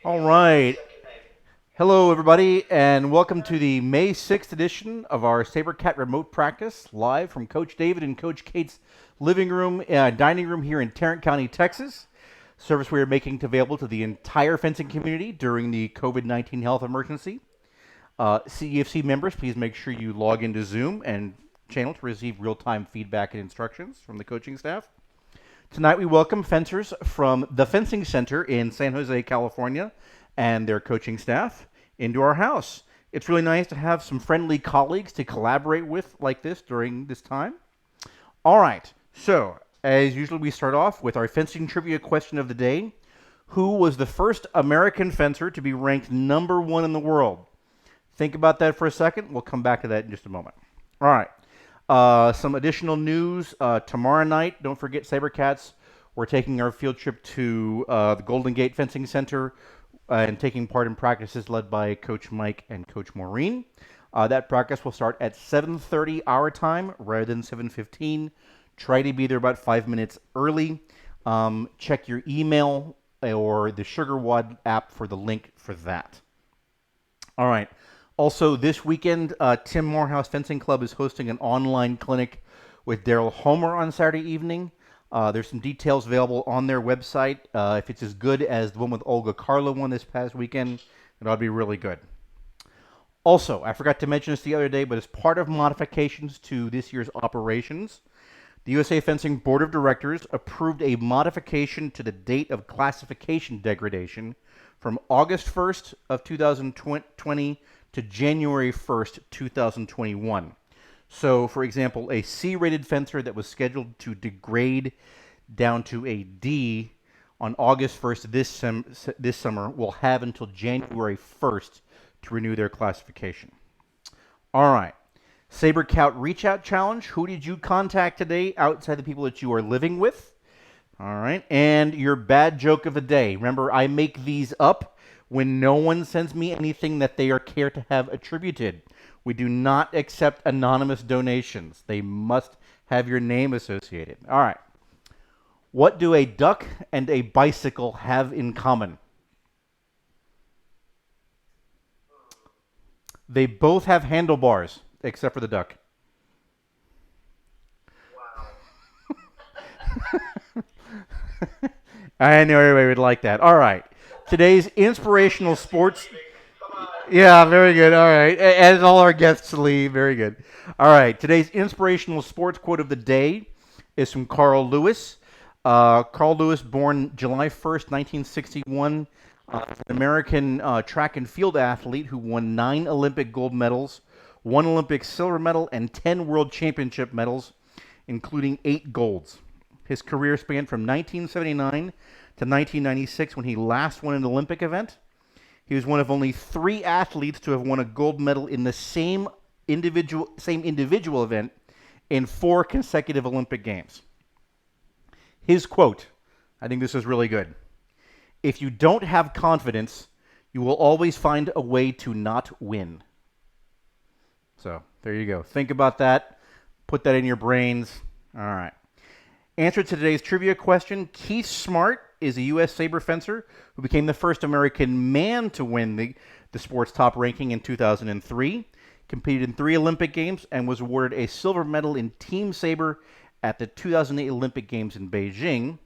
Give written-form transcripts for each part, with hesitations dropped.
All right. Hello, everybody, and welcome to the May 6th edition of our SaberCat remote practice, live from Coach David and Coach Kate's living room, dining room here in Tarrant County, Texas. Service we are making available to the entire fencing community during the COVID-19 health emergency. CEFC members, please make sure you log into Zoom and channel to receive real-time feedback and instructions from the coaching staff. Tonight we welcome fencers from the Fencing Center in San Jose, California, and their coaching staff into our house. It's really nice to have some friendly colleagues to collaborate with like this during this time. All right, so as usual, we start off with our fencing trivia question of the day. Who was the first American fencer to be ranked #1 in the world? Think about that for a second. We'll come back to that in just a moment. All right. Some additional news tomorrow night. Don't forget SaberCats. We're taking our field trip to the Golden Gate Fencing Center and taking part in practices led by Coach Mike and Coach Maureen. That practice will start at 7:30 our time rather than 7:15. Try to be there about 5 minutes early. Check your email or the SugarWad app for the link for that. All right. Also, this weekend, Tim Morehouse Fencing Club is hosting an online clinic with Daryl Homer on Saturday evening. There's some details available on their website. If it's as good as the one with Olga Karla one this past weekend, it ought to be really good. Also, I forgot to mention this the other day, but as part of modifications to this year's operations, the USA Fencing Board of Directors approved a modification to the date of classification degradation from August 1st of 2020 to January 1st, 2021. So, for example, a C-rated fencer that was scheduled to degrade down to a D on August 1st this summer will have until January 1st to renew their classification. All right. SaberCat Reach Out Challenge. Who did you contact today outside the people that you are living with? All right. And your bad joke of the day. Remember, I make these up when no one sends me anything that they are care to have attributed. We do not accept anonymous donations. They must have your name associated. All right. What do a duck and a bicycle have in common? They both have handlebars, except for the duck. I knew everybody would like that. All right. Today's inspirational sports. Yeah, very good. All right. As all our guests leave, very good. All right. Today's inspirational sports quote of the day is from Carl Lewis. Carl Lewis, born July 1st, 1961, an American track and field athlete who won 9 Olympic gold medals, 1 Olympic silver medal, and 10 world championship medals, including 8 golds. His career spanned from 1979 to 1996 when he last won an Olympic event. He was one of only 3 athletes to have won a gold medal in the same individual event in 4 consecutive Olympic Games. His quote, I think this is really good. If you don't have confidence, you will always find a way to not win. So there you go. Think about that. Put that in your brains. All right. Answer to today's trivia question. Keith Smart is a U.S. saber fencer who became the first American man to win the sport's top ranking in 2003. Competed in 3 Olympic Games and was awarded a silver medal in team saber at the 2008 Olympic Games in Beijing.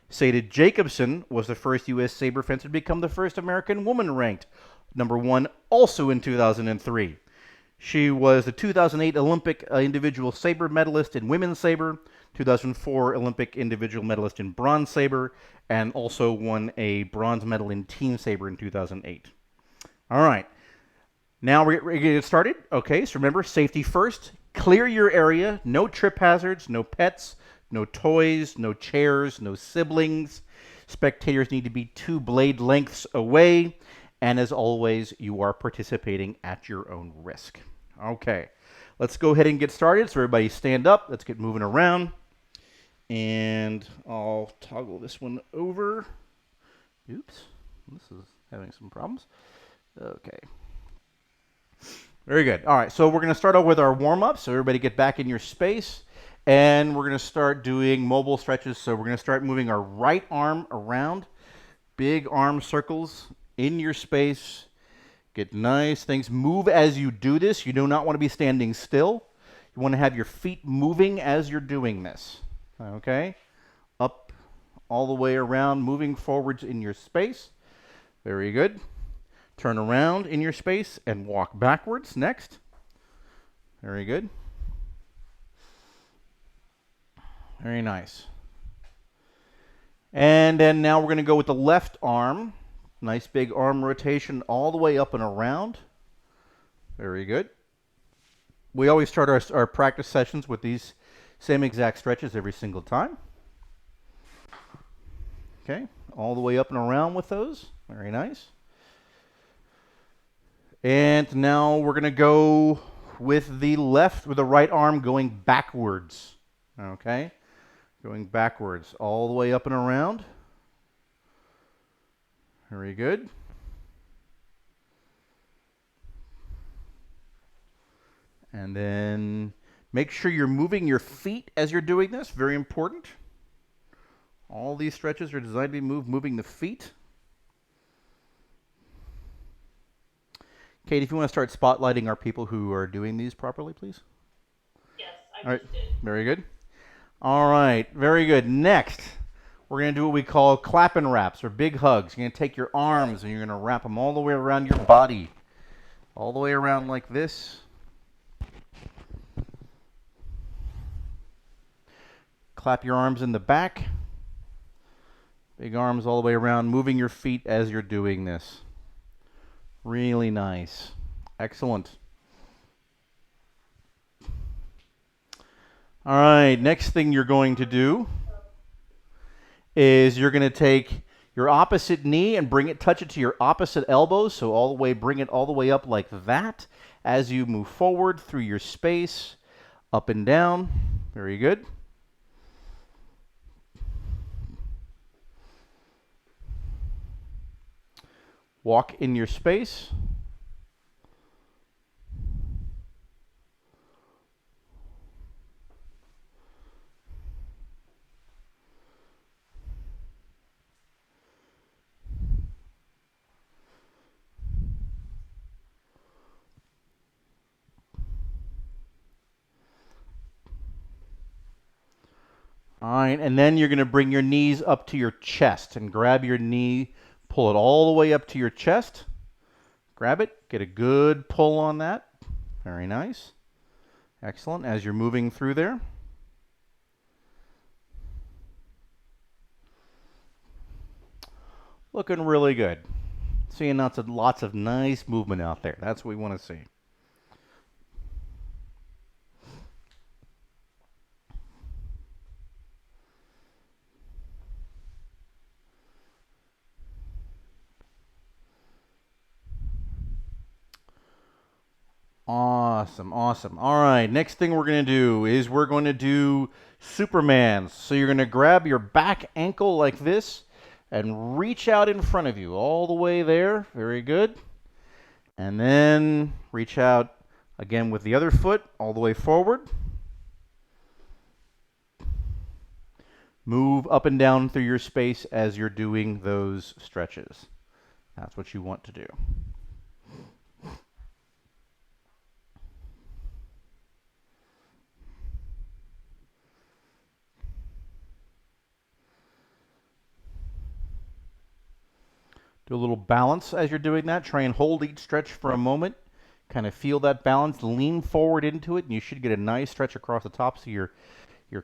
Sada Jacobson was the first U.S. saber fencer to become the first American woman ranked #1 also in 2003. She was the 2008 Olympic individual saber medalist in women's saber, 2004 Olympic individual medalist in bronze saber, and also won a bronze medal in team saber in 2008. All right. Now we're going to get started. Okay, so remember, safety first. Clear your area. No trip hazards, no pets, no toys, no chairs, no siblings. Spectators need to be 2 blade lengths away. And as always, you are participating at your own risk. Okay, let's go ahead and get started. So everybody stand up. Let's get moving around. And I'll toggle this one over. Oops, this is having some problems. Okay. Very good. All right, so we're going to start out with our warm-up. So everybody get back in your space. And we're going to start doing mobile stretches. So we're going to start moving our right arm around. Big arm circles in your space. Get nice things. Move as you do this. You do not want to be standing still. You want to have your feet moving as you're doing this. Okay? Up all the way around, moving forwards in your space. Very good. Turn around in your space and walk backwards. Next. Very good. Very nice. And then now we're going to go with the left arm. Nice big arm rotation all the way up and around. Very good. We always start our practice sessions with these same exact stretches every single time. Okay, all the way up and around with those. Very nice. And now we're going to go with the right arm going backwards. Okay, going backwards all the way up and around. Very good. And then make sure you're moving your feet as you're doing this. Very important. All these stretches are designed to be moving the feet. Kate, if you want to start spotlighting our people who are doing these properly, please. Yes, I just did. Very good. All right, very good. Next, we're going to do what we call clap and wraps, or big hugs. You're going to take your arms and you're going to wrap them all the way around your body. All the way around like this. Clap your arms in the back. Big arms all the way around, moving your feet as you're doing this. Really nice. Excellent. All right, next thing you're going to do is you're going to take your opposite knee and touch it to your opposite elbow. So bring it all the way up like that as you move forward through your space, up and down. Very good. Walk in your space. All right, and then you're going to bring your knees up to your chest and grab your knee, pull it all the way up to your chest. Grab it, get a good pull on that. Very nice. Excellent, as you're moving through there. Looking really good. Seeing lots of nice movement out there. That's what we want to see. Awesome, awesome. All right, next thing we're going to do is we're going to do Superman. So you're going to grab your back ankle like this and reach out in front of you all the way there. Very good. And then reach out again with the other foot all the way forward. Move up and down through your space as you're doing those stretches. That's what you want to do. Do a little balance as you're doing that. Try and hold each stretch for a moment. Kind of feel that balance. Lean forward into it, and you should get a nice stretch across the tops of your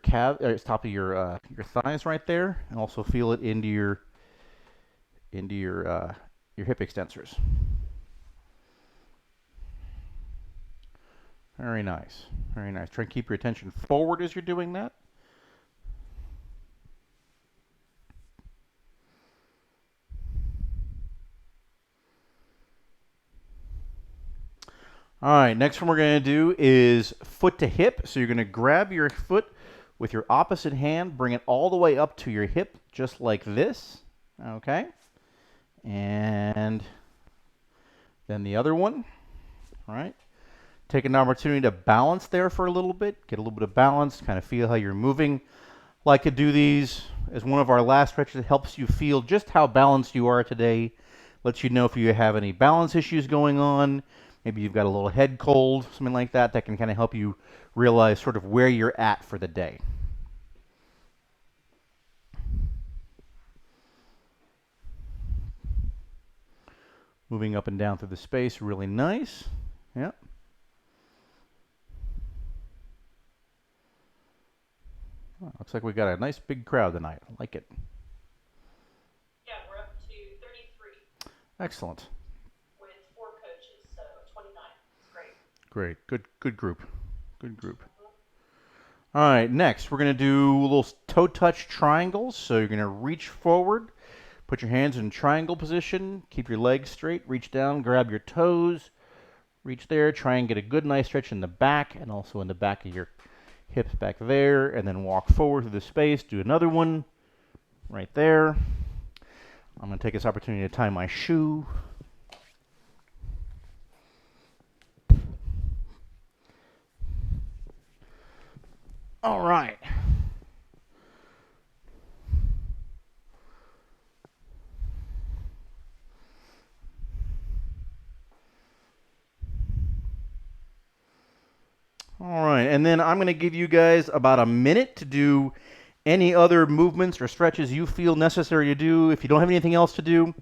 calf, top of your thighs right there, and also feel it into your hip extensors. Very nice, very nice. Try and keep your attention forward as you're doing that. All right, next one we're going to do is foot to hip. So you're going to grab your foot with your opposite hand, bring it all the way up to your hip, just like this. Okay. And then the other one. All right. Take an opportunity to balance there for a little bit. Get a little bit of balance, kind of feel how you're moving. Like to do these as one of our last stretches. It helps you feel just how balanced you are today. Lets you know if you have any balance issues going on. Maybe you've got a little head cold, something like that. That can kind of help you realize sort of where you're at for the day. Moving up and down through the space, really nice. Yep. Oh, looks like we got a nice big crowd tonight. I like it. Yeah, we're up to 33 Excellent. with 4 coaches, so 29. Great. Great. Good group. Good group. All right, next we're going to do little toe touch triangles. So you're going to reach forward, put your hands in triangle position, keep your legs straight, reach down, grab your toes, reach there, try and get a good nice stretch in the back and also in the back of your hips back there, and then walk forward through the space. Do another one right there. I'm going to take this opportunity to tie my shoe. All right. All right, and then I'm going to give you guys about a minute to do any other movements or stretches you feel necessary to do. If you don't have anything else to do,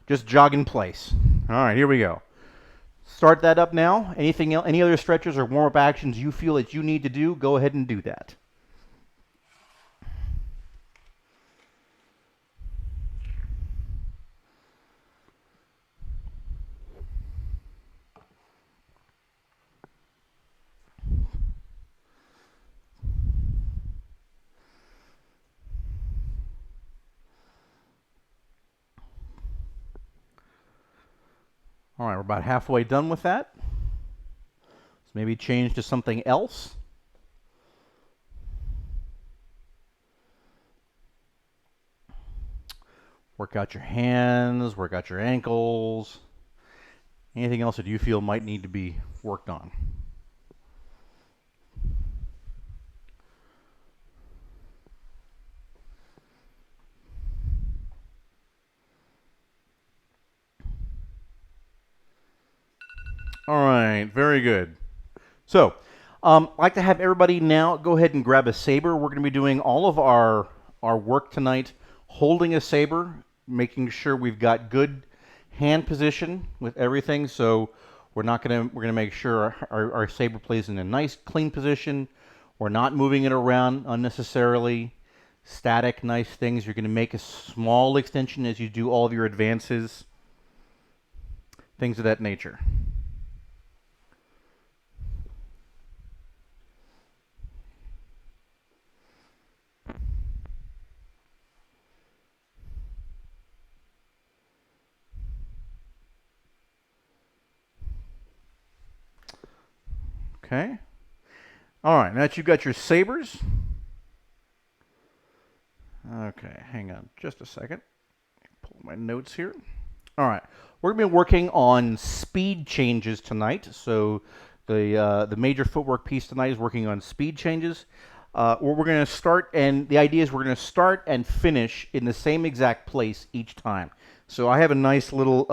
just jog in place. All right, here we go. Start that up now. Anything else, any other stretches or warm-up actions you feel that you need to do, go ahead and do that. All right, we're about halfway done with that. So maybe change to something else. Work out your hands, work out your ankles. Anything else that you feel might need to be worked on. All right, very good. So, I'd like to have everybody now go ahead and grab a saber. We're going to be doing all of our work tonight holding a saber, making sure we've got good hand position with everything. So we're going to make sure our saber plays in a nice clean position. We're not moving it around unnecessarily. Static, nice things. You're going to make a small extension as you do all of your advances. Things of that nature. Okay. All right, now that you've got your sabers. Okay, hang on just a second. Pull my notes here. All right, we're going to be working on speed changes tonight. So the major footwork piece tonight is working on speed changes. We're going to start, and the idea is we're going to start and finish in the same exact place each time. So I have a nice little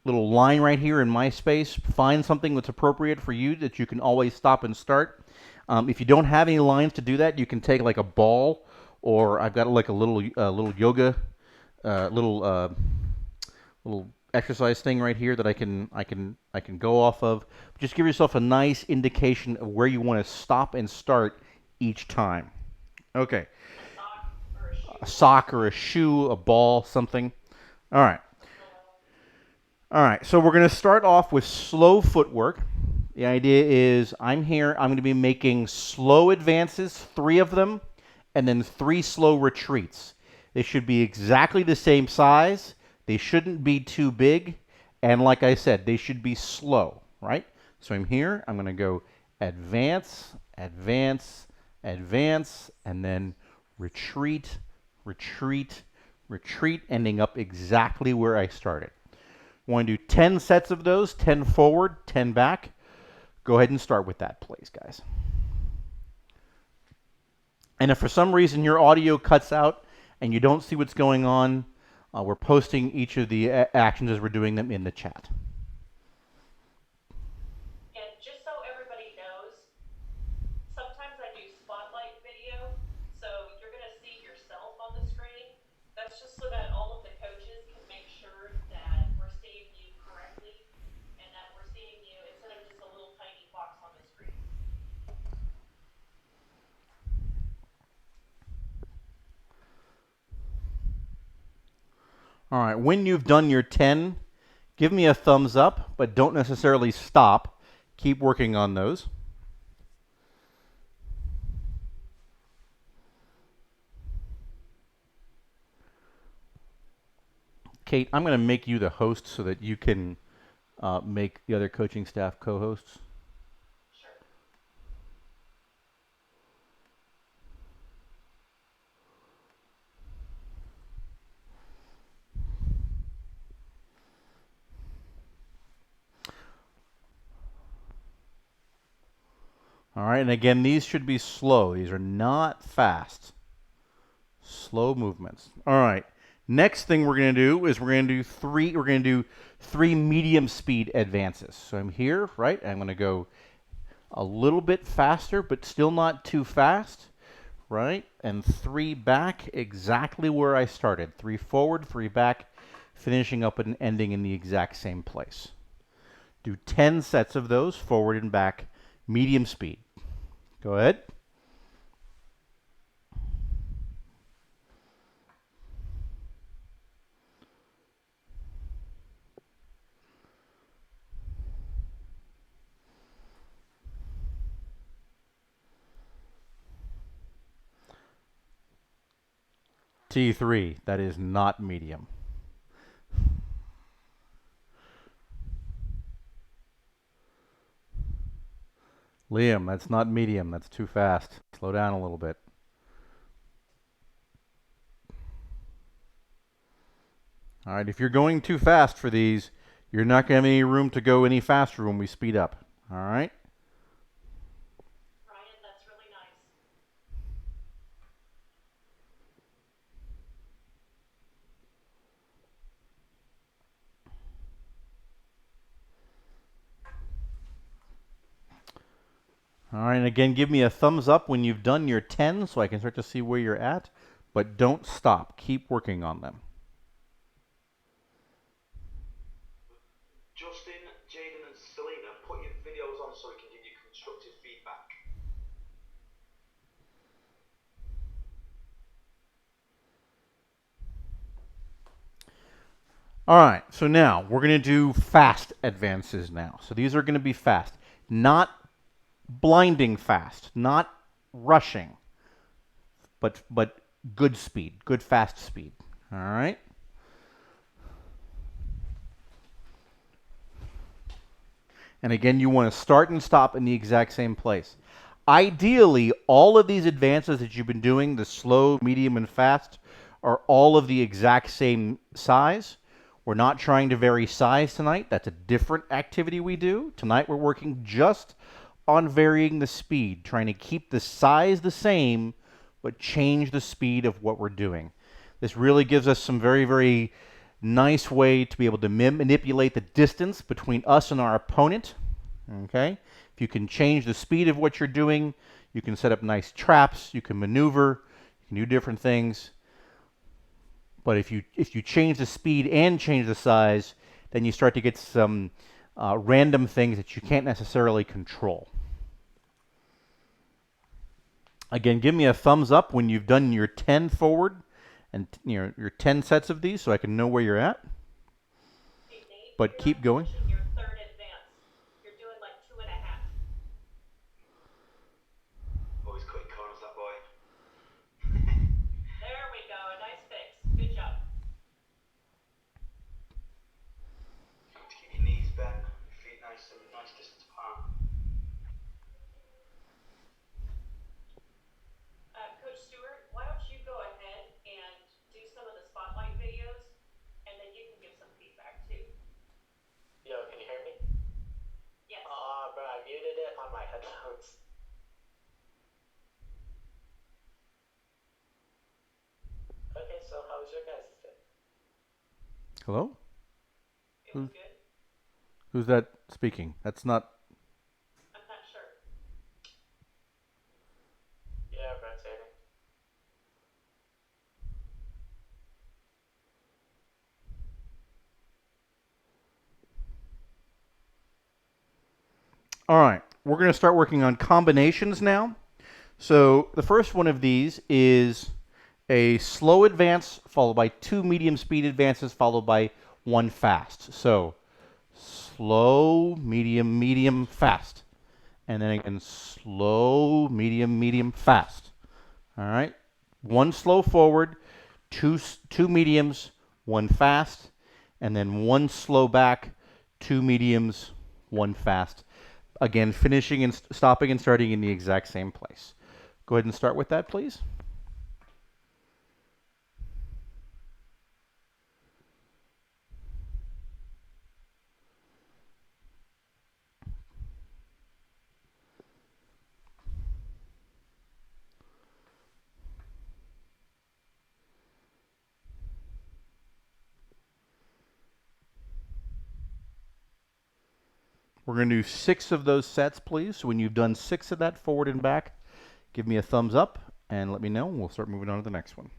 line right here in my space. Find something that's appropriate for you that you can always stop and start. If you don't have any lines to do that, you can take like a ball, or I've got like a little yoga, little exercise thing right here that I can go off of. Just give yourself a nice indication of where you want to stop and start each time. Okay. A sock or a shoe, a ball, something. All right. All right, so we're going to start off with slow footwork. The idea is I'm here, I'm going to be making slow advances, 3 of them, and then 3 slow retreats. They should be exactly the same size. They shouldn't be too big. And like I said, they should be slow, right? So I'm here, I'm going to go advance, advance, advance, and then retreat, retreat, retreat, ending up exactly where I started. We want to do 10 sets of those, 10 forward, 10 back. Go ahead and start with that, please, guys. And if for some reason your audio cuts out and you don't see what's going on, We're posting each of the actions as we're doing them in the chat. And just so everybody knows, sometimes I do spotlight video, so you're going to see yourself on the screen. That's just so that all of the coaches can make sure that we're seeing you correctly and that we're seeing you instead of just a little tiny box on the screen. All right, when you've done your 10, give me a thumbs up, but don't necessarily stop. Keep working on those. Kate, I'm going to make you the host so that you can make the other coaching staff co-hosts. Sure. All right, and again, these should be slow. These are not fast. Slow movements. All right. Next thing we're going to do is we're going to do three medium speed advances. So I'm here, right? I'm going to go a little bit faster, but still not too fast, right? And 3 back, exactly where I started. 3 forward, 3 back, finishing up and ending in the exact same place. Do 10 sets of those, forward and back, medium speed. Go ahead. T3, that is not medium. Liam, that's not medium, that's too fast. Slow down a little bit. All right, if you're going too fast for these, you're not going to have any room to go any faster when we speed up. All right? Ryan, that's really nice. All right, and again, give me a thumbs up when you've done your 10 so I can start to see where you're at, but don't stop. Keep working on them. Justin, Jaden, and Selena, put your videos on so we can give you constructive feedback. All right, so now we're going to do fast advances now. So these are going to be fast, not blinding fast, not rushing, but good speed, good fast speed. All right? And again, you want to start and stop in the exact same place. Ideally, all of these advances that you've been doing, the slow, medium, and fast, are all of the exact same size. We're not trying to vary size tonight. That's a different activity we do. Tonight we're working just on varying the speed, trying to keep the size the same, but change the speed of what we're doing. This really gives us some very, very nice way to be able to manipulate the distance between us and our opponent. Okay? If you can change the speed of what you're doing, you can set up nice traps, you can maneuver, you can do different things. But if you change the speed and change the size, then you start to get some random things that you can't necessarily control. Again, give me a thumbs up when you've done your 10 forward and your 10 sets of these so I can know where you're at. Hey, Nate, But keep going. finishing your third advance. You're doing like 2.5. Always cutting corners, that boy. There we go. A nice fix. Good job. To keep your knees bent, your feet nice distance apart. Coach Stewart, why don't you go ahead and do some of the spotlight videos, and then you can give some feedback too. Yo, can you hear me? Yes. Bro, I muted it on my headphones. Okay, so how was your guys' day? Hello? Feels good? Who's that speaking? That's not. I'm not sure. Yeah, rotating. All right. We're going to start working on combinations now. So the first one of these is a slow advance followed by 2 medium speed advances followed by 1 fast. So slow, medium, medium, fast. And then again, slow, medium, medium, fast. All right. 1 slow forward, two mediums, 1 fast, and then 1 slow back, 2 mediums, 1 fast. Again, finishing and stopping and starting in the exact same place. Go ahead and start with that, please. We're going to do 6 of those sets, please. So when you've done 6 of that forward and back, give me a thumbs up and let me know, and we'll start moving on to the next one.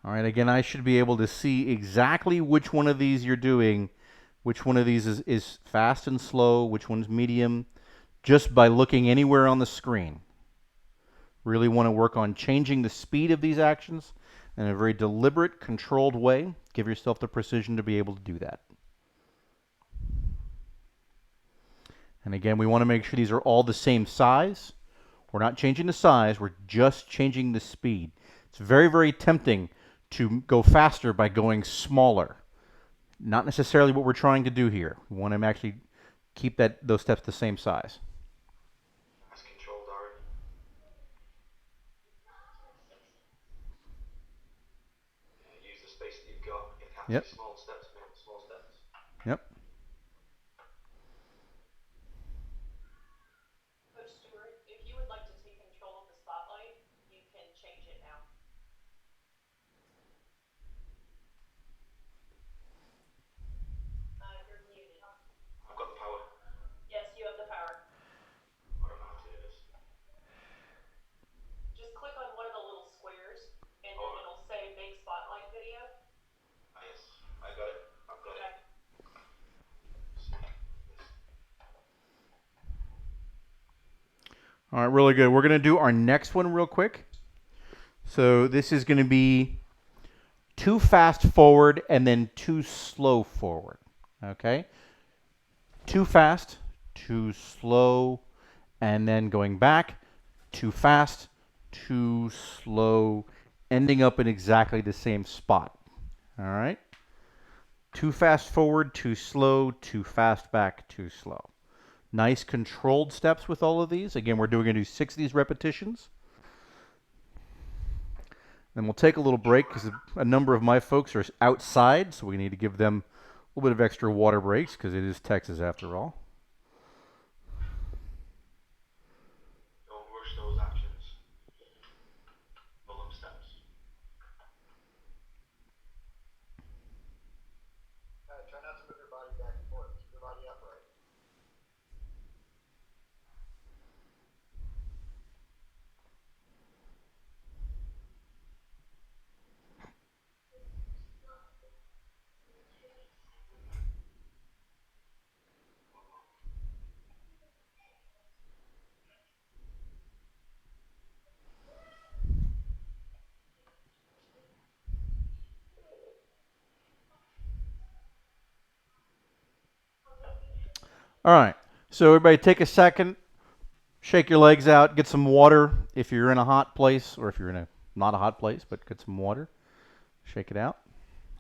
All right, again, I should be able to see exactly which one of these you're doing, which one of these is fast and slow, which one's medium, just by looking anywhere on the screen. Really want to work on changing the speed of these actions in a very deliberate, controlled way. Give yourself the precision to be able to do that. And again, we want to make sure these are all the same size. We're not changing the size, we're just changing the speed. It's very, very tempting to go faster by going smaller. Not necessarily what we're trying to do here. We want to actually keep those steps the same size. Nice control, Darren. Yeah, use the space that you've got. You can Yep. see small steps, make small steps. Yep. Coach Stewart, if you would like to take control of the spotlight, you can change it now. You're muted. I've got the power. Yes, you have the power. I don't know how to do this. Just click on one of the little squares, and then it'll say make spotlight video. Ah, yes, I got it. I've got Okay. it. All right, really good. We're going to do our next one real quick. So this is going to be 2 fast forward and then 2 slow forward. Okay? 2 fast, 2 slow, and then going back, 2 fast, 2 slow, ending up in exactly the same spot. All right? 2 fast forward, 2 slow, 2 fast back, 2 slow. Nice controlled steps with all of these. Again, we're going to do 6 of these repetitions. Then we'll take a little break because a number of my folks are outside, so we need to give them a little bit of extra water breaks because it is Texas after all. Don't rush those actions. Pull them steps. Try not to move your body back and forth. Keep your body upright. All right, so everybody take a second, shake your legs out, get some water if you're in a hot place, or if you're in a not a hot place, but get some water. Shake it out.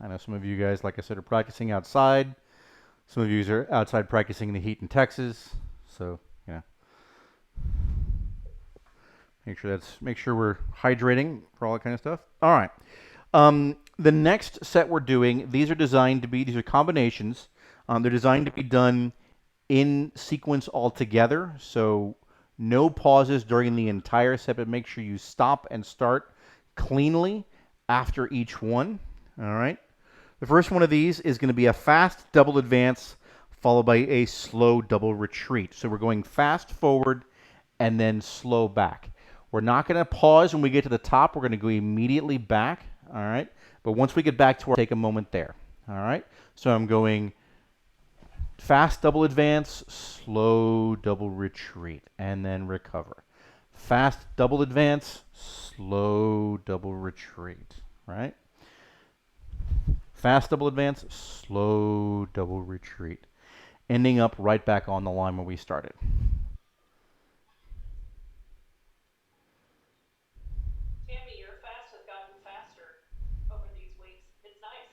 I know some of you guys, like I said, are practicing outside. Some of you are outside practicing in the heat in Texas. So, you know, make sure we're hydrating for all that kind of stuff. All right. The next set we're doing, these are combinations. They're designed to be done in sequence all together. So No pauses during the entire set, but make sure you stop and start cleanly after each one. All right. The first one of these is going to be a fast double advance followed by a slow double retreat. So we're going fast forward and then slow back. We're not going to pause when we get to the top. We're going to go immediately back. All right. But once we get back to our, take a moment there. All right. So I'm going fast double advance, slow double retreat, and then recover. Fast double advance, slow double retreat, right? Fast double advance, slow double retreat. Ending up right back on the line where we started. Tammy, your fast has gotten faster over these weeks. It's nice.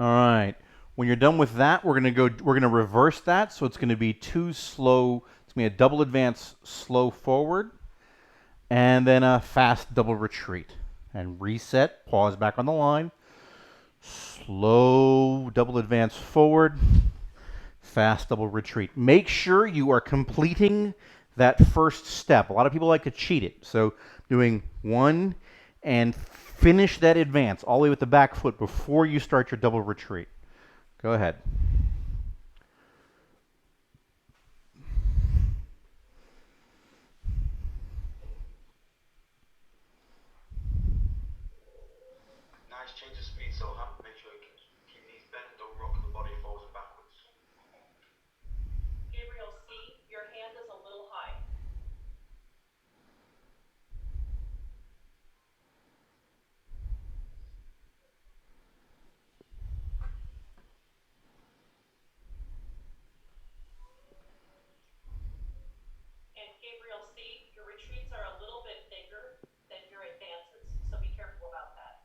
All right. When you're done with that, we're going to reverse that. So it's going to be two slow, it's going to be a double advance, slow forward, and then a fast double retreat. And reset, pause back on the line. Slow double advance forward, fast double retreat. Make sure you are completing that first step. A lot of people like to cheat it. So doing one and finish that advance all the way with the back foot before you start your double retreat. Go ahead. Nice change of speed, Sohan. Make sure you keep knees bent, don't rock the body forwards and backwards. Gabriel C., your hand is a little high. And Gabriel C., your retreats are a little bit bigger than your advances, so be careful about that.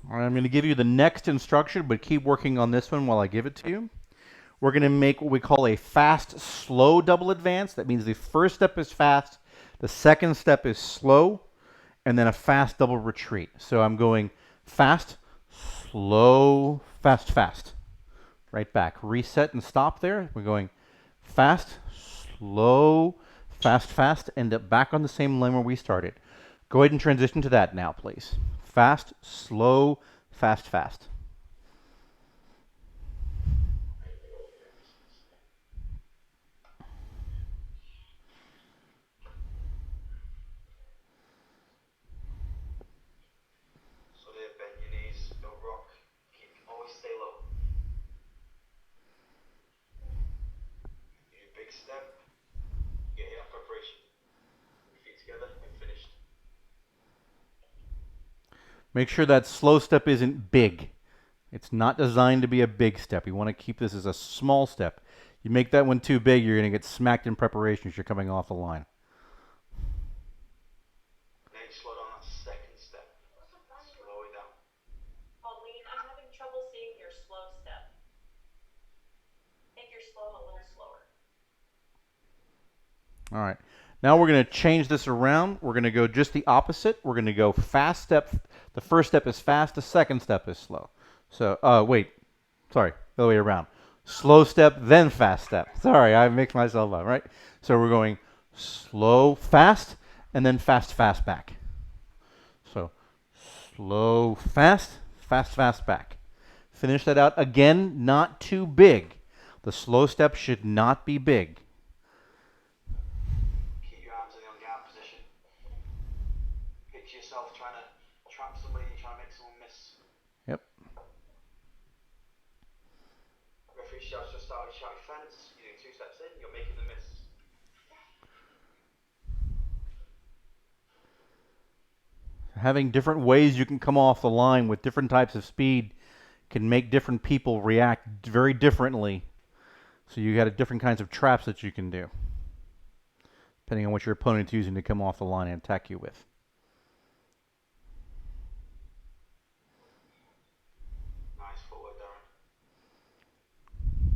All right, I'm going to give you the next instruction, but keep working on this one while I give it to you. We're going to make what we call a fast, slow double advance. That means the first step is fast, the second step is slow, and then a fast double retreat. So I'm going fast, slow, fast, fast. Right back. Reset and stop there. We're going fast, slow, fast, fast, end up back on the same line where we started. Go ahead and transition to that now, please. Fast, slow, fast, fast. So there, bend your knees, don't rock. Always stay low. Do a big step. Get here preparation. Your feet together and finished. Make sure that slow step isn't big. It's not designed to be a big step. You want to keep this as a small step. You make that one too big, you're going to get smacked in preparation as you're coming off the line. Then slow down that second step. Slow it down. Pauline, I'm having trouble seeing your slow step. Make your slow a little slower. All right. Now we're going to change this around. We're going to go just the opposite. We're going to go fast step. The first step is fast. The second step is slow. So, wait. Sorry. The other way around. Slow step, then fast step. Sorry, I mixed myself up, right? So we're going slow, fast, and then fast, fast back. So slow, fast, fast, fast back. Finish that out. Again, not too big. The slow step should not be big. Keep your arms in the on guard position. Picture yourself trying to trap somebody and trying to make someone miss. Yep. Referee shouts just out, shout your fence. You do 2 steps in, you're making the miss. Having different ways you can come off the line with different types of speed can make different people react very differently. So you got different kinds of traps that you can do, depending on what your opponent's using to come off the line and attack you with. Nice footwork, Darren.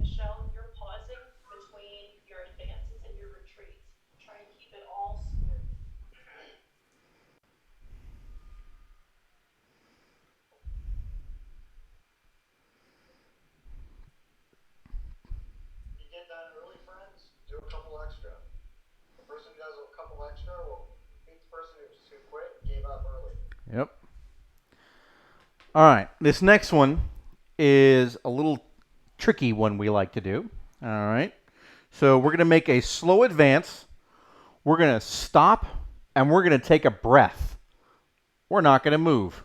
Michelle, you're pausing between your advances and your retreats. Try and keep it all smooth. Yep. All right. This next one is a little tricky one we like to do. All right. So we're going to make a slow advance. We're going to stop and we're going to take a breath. We're not going to move.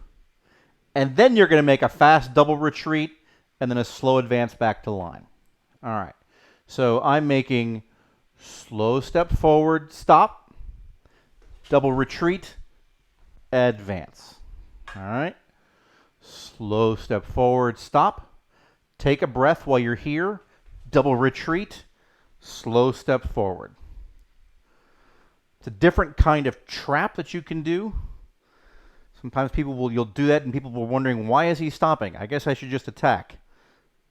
And then you're going to make a fast double retreat and then a slow advance back to line. All right. So I'm making slow step forward, stop, double retreat, advance. All right. Slow step forward, stop, take a breath while you're here, double retreat, slow step forward. It's a different kind of trap that you can do. Sometimes you'll do that and people will be wondering, why is he stopping? I guess I should just attack.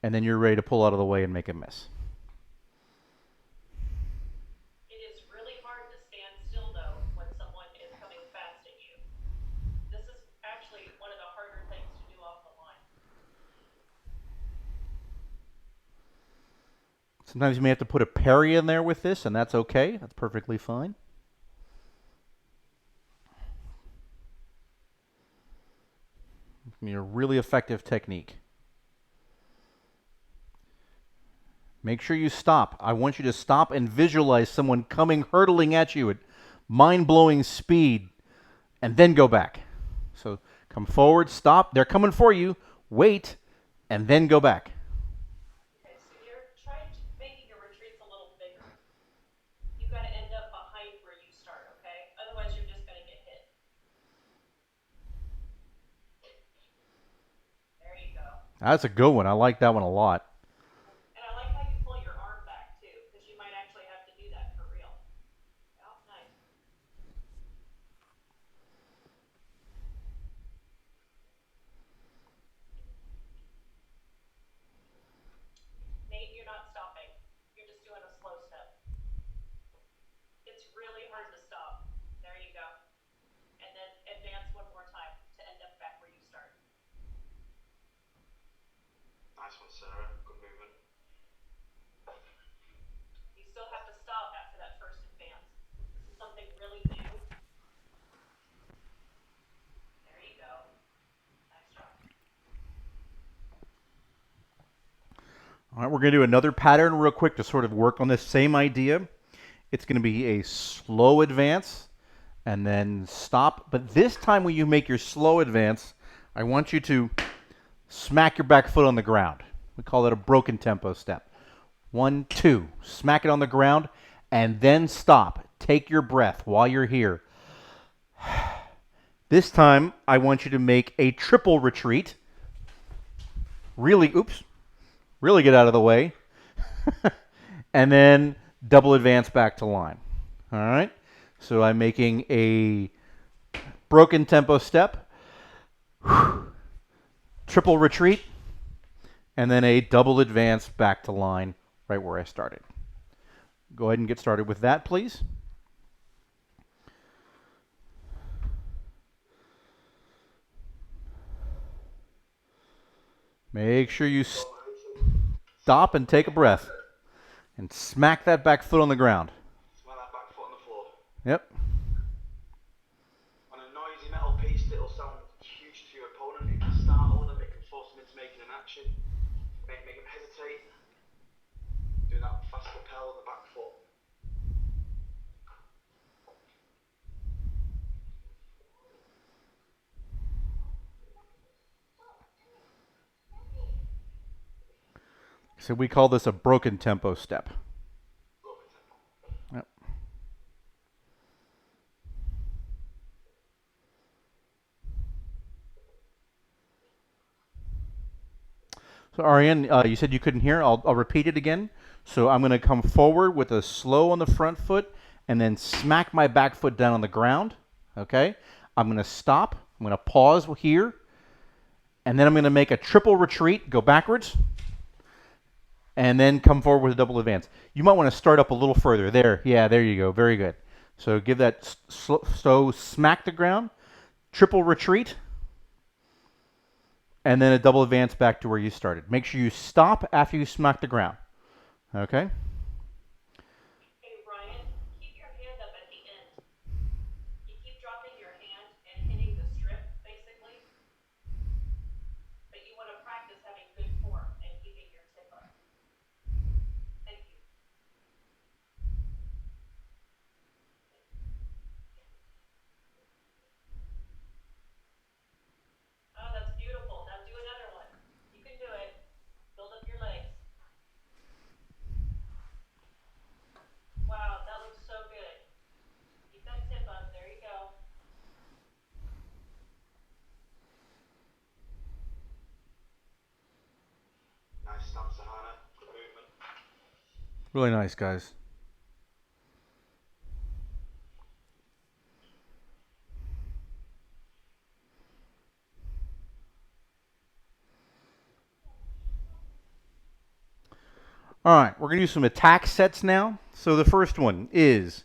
And then you're ready to pull out of the way and make a miss. It is really hard to stand still, though, when someone is coming fast at you. This is actually one of the harder things to do off the line. Sometimes you may have to put a parry in there with this, and that's okay. That's perfectly fine. It's a really effective technique. Make sure you stop. I want you to stop and visualize someone coming, hurtling at you at mind-blowing speed, and then go back. So come forward, stop. They're coming for you. Wait, and then go back. Okay, so you're making your retreats a little bigger. You got to end up behind where you start, okay? Otherwise, you're just going to get hit. There you go. That's a good one. I like that one a lot. And I like how you pull your arm back, too, because you might actually have to do that for real. Oh, nice. Nate, you're not stopping. You're just doing a slow step. It's really hard to stop. There you go. And then advance one more time to end up back where you start. Nice one, Sarah. Good movement. You still have to stop after that first advance. This is something really new. There you go. Nice job. All right, we're going to do another pattern real quick to sort of work on this same idea. It's going to be a slow advance and then stop. But this time when you make your slow advance, I want you to smack your back foot on the ground. We call that a broken tempo step. 1, 2. Smack it on the ground and then stop. Take your breath while you're here. This time, I want you to make a triple retreat. Really get out of the way. And then double advance back to line. All right? So I'm making a broken tempo step, triple retreat, and then a double advance back to line right where I started. Go ahead and get started with that, please. Make sure you stop and take a breath and smack that back foot on the ground. Smell that back foot on the floor. Yep. On a noisy metal piece, it'll sound huge to your opponent. It can startle them, it can force them into making an action, make them hesitate. Do that fast propel on the back foot. So we call this a broken tempo step. Yep. So Ariane, you said you couldn't hear. I'll repeat it again. So I'm going to come forward with a slow on the front foot and then smack my back foot down on the ground. Okay? I'm going to stop. I'm going to pause here. And then I'm going to make a triple retreat, go backwards, and then come forward with a double advance. You might want to start up a little further. There. Yeah, there you go. Very good. So give that so smack the ground, triple retreat, and then a double advance back to where you started. Make sure you stop after you smack the ground. Okay? Hey, Ryan, keep your hand up at the end. You keep dropping your hand and hitting the strip, Really nice, guys. All right, we're going to do some attack sets now. So the first one is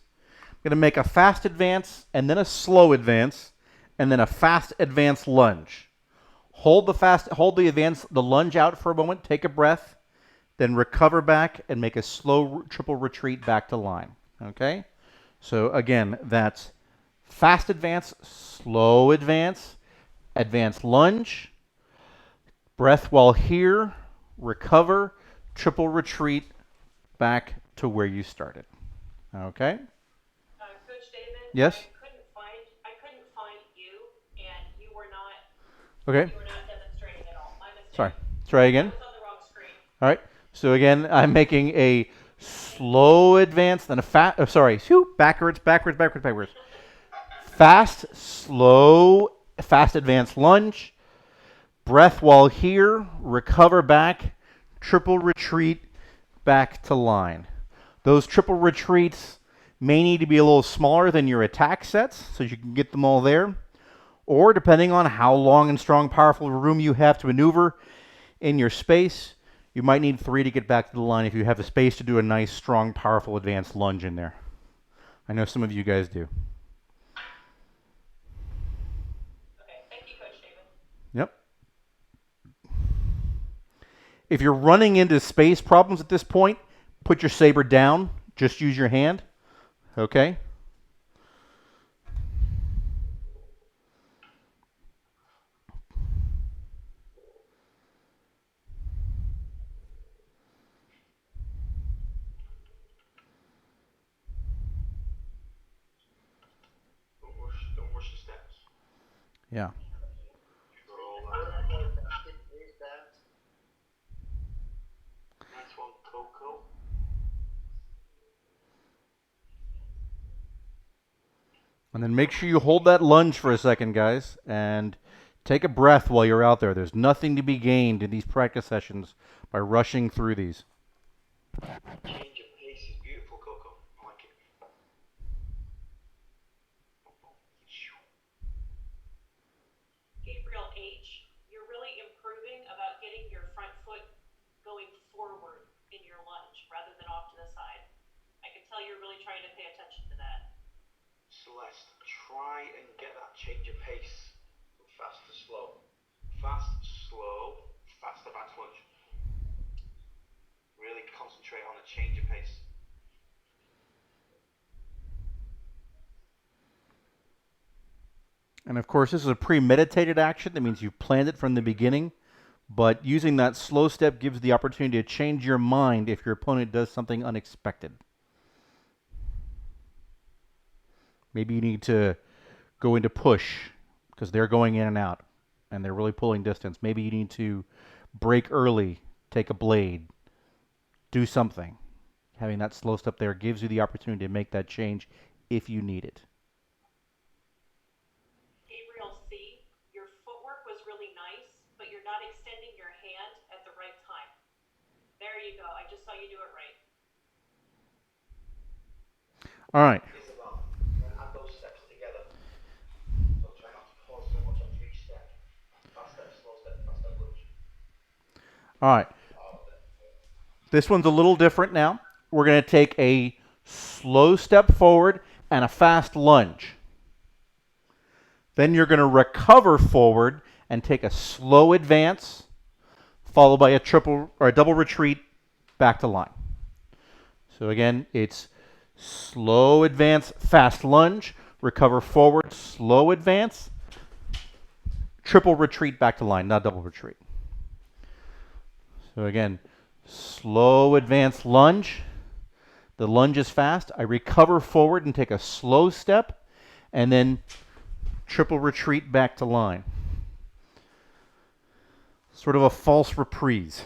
going to make a fast advance and then a slow advance and then a fast advance lunge. Hold the lunge out for a moment, take a breath, then recover back and make a slow triple retreat back to line. Okay? So again, that's fast advance, slow advance, advance lunge, breath while here, recover, triple retreat back to where you started. Okay? Coach David? Yes? I couldn't find you, and you were not Okay. demonstrating at all. My mistake. Sorry. Try again. I was on the wrong screen. All right. So again, I'm making a slow advance, then a backwards. Fast, slow, fast advance lunge. Breath while here, recover back, triple retreat back to line. Those triple retreats may need to be a little smaller than your attack sets so you can get them all there. Or depending on how long and strong, powerful room you have to maneuver in your space, you might need 3 to get back to the line if you have the space to do a nice, strong, powerful advanced lunge in there. I know some of you guys do. Okay, thank you, Coach David. Yep. If you're running into space problems at this point, put your saber down. Just use your hand. Okay? Don't rush the steps. Yeah. Nice one, Coco. And then make sure you hold that lunge for a second, guys, and take a breath while you're out there. There's nothing to be gained in these practice sessions by rushing through these. Change of pace is beautiful, Coco. I like it. Gabriel H., you're really improving about getting your front foot going forward in your lunge rather than off to the side. I can tell you're really trying to pay attention to that. Celeste, try and get that change of pace from fast to slow. Fast, slow, fast advance lunge. Really concentrate on the change of pace. And of course, this is a premeditated action. That means you've planned it from the beginning. But using that slow step gives the opportunity to change your mind if your opponent does something unexpected. Maybe you need to go into push because they're going in and out and they're really pulling distance. Maybe you need to break early, take a blade, do something. Having that slow step there gives you the opportunity to make that change if you need it. Gabriel C., your footwork was really nice, but you're not extending your hand at the right time. There you go. I just saw you do it right. All right. Isabel, add those steps together. So try not to pause so much on each step. Fast step, slow step, fast step, lunge. All right. This one's a little different now. We're going to take a slow step forward and a fast lunge. Then you're going to recover forward and take a slow advance, followed by a triple or a double retreat back to line. So again, it's slow advance, fast lunge, recover forward, slow advance, triple retreat back to line, not double retreat. So again, slow advance lunge. The lunge is fast. I recover forward and take a slow step, and then triple retreat back to line. Sort of a false reprise.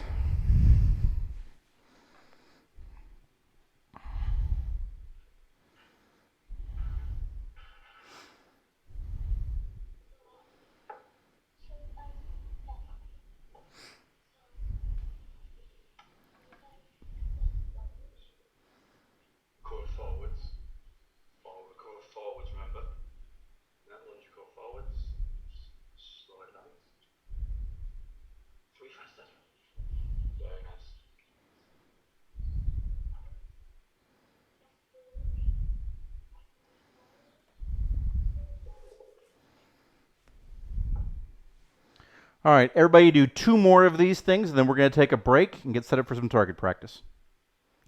All right, everybody do 2 more of these things, and then we're going to take a break and get set up for some target practice.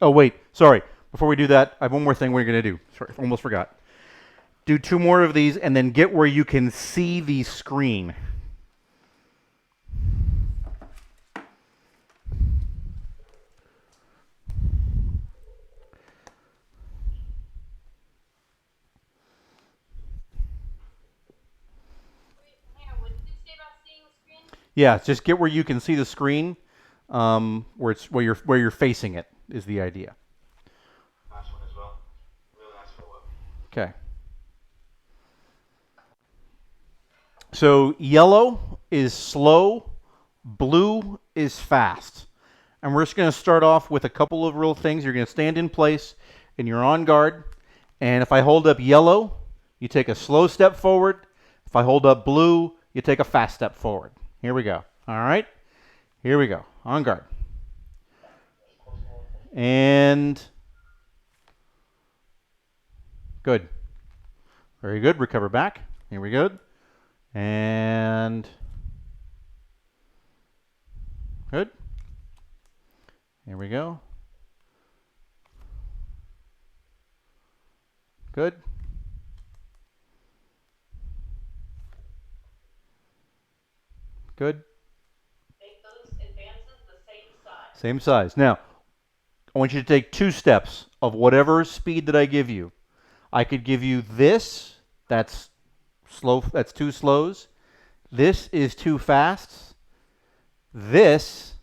Oh, wait, sorry. Before we do that, I have one more thing we're going to do. Sorry, almost forgot. Do 2 more of these, and then get where you can see the screen. What did you say about seeing the screen? Yeah, just get where you can see the screen, where you're facing it is the idea. Nice one as well. Really nice footwork. Okay. So yellow is slow, blue is fast. And we're just going to start off with a couple of real things. You're going to stand in place and you're on guard. And if I hold up yellow, you take a slow step forward. If I hold up blue, you take a fast step forward. Here we go. All right? Here we go. On guard. And good. Very good. Recover back. Here we go. And good. Here we go. Good. Good. Make those advances the same size. Same size. Now, I want you to take 2 steps of whatever speed that I give you. I could give you this. That's slow. That's 2 slows. This is 2 fasts. This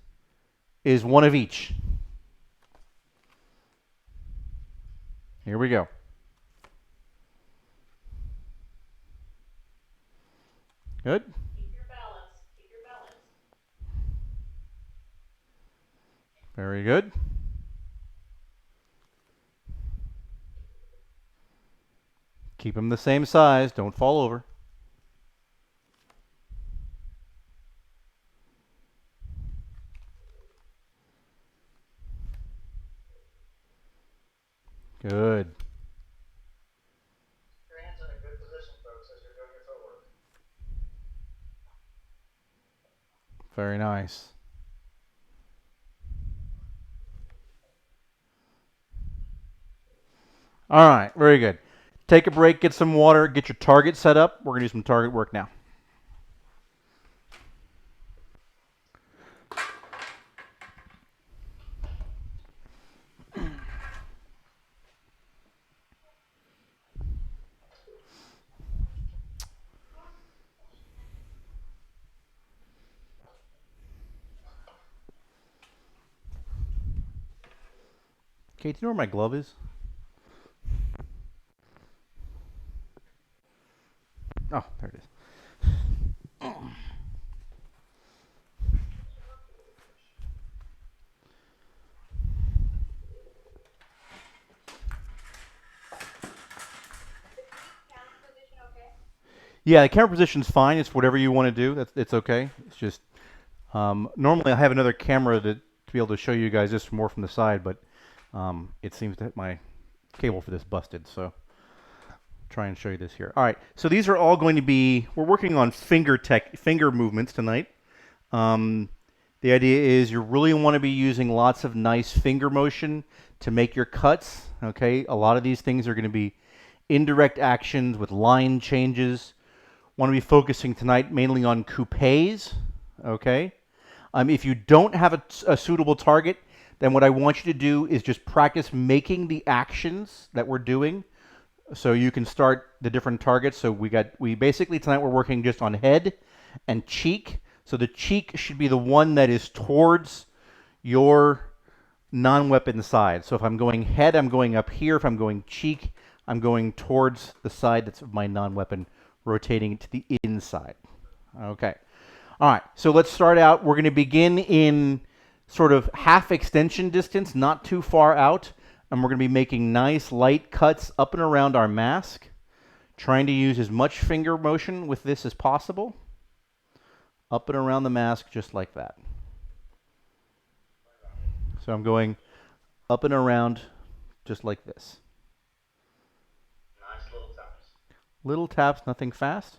is 1 of each. Here we go. Good. Keep your balance. Keep your balance. Very good. Keep them the same size. Don't fall over. Good. Your hands in a good position, folks, as you're doing your footwork. Very nice. All right, very good. Take a break, get some water, get your target set up. We're going to do some target work now. Kate, do you know where my glove is? Oh, there it is. Camera position okay? Yeah, the camera position's fine. It's whatever you want to do. It's okay. It's just normally I have another camera to be able to show you guys this more from the side, but it seems that my cable for this busted. So try and show you this here. All right. So these are all going to be. We're working on finger movements tonight. The idea is you really want to be using lots of nice finger motion to make your cuts. Okay. A lot of these things are going to be indirect actions with line changes. Want to be focusing tonight mainly on coupes, okay? If you don't have a suitable target, then what I want you to do is just practice making the actions that we're doing so you can start the different targets. So we basically tonight we're working just on head and cheek. So the cheek should be the one that is towards your non-weapon side. So if I'm going head, I'm going up here. If I'm going cheek, I'm going towards the side that's of my non-weapon, rotating it to the inside. Okay. All right. So let's start out. We're going to begin in sort of half extension distance, not too far out. And we're going to be making nice light cuts up and around our mask, trying to use as much finger motion with this as possible. Up and around the mask, just like that. So I'm going up and around just like this. Nice little taps. Little taps, nothing fast.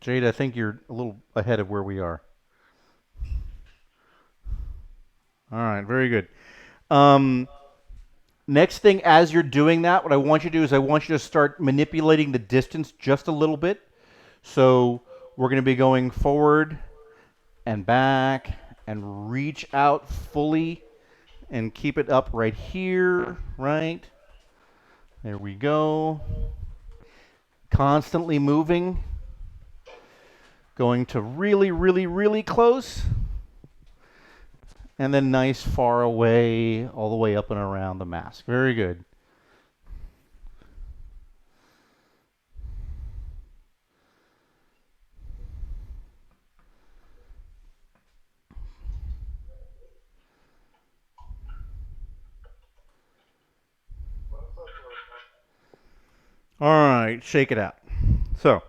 Jade, I think you're a little ahead of where we are. All right, very good. Next thing, as you're doing that, what I want you to do is I want you to start manipulating the distance just a little bit. So we're going to be going forward and back and reach out fully and keep it up right here, right? There we go. Constantly moving. Going to really, really, really close. And then nice far away, all the way up and around the mask. Very good. All right, shake it out. So,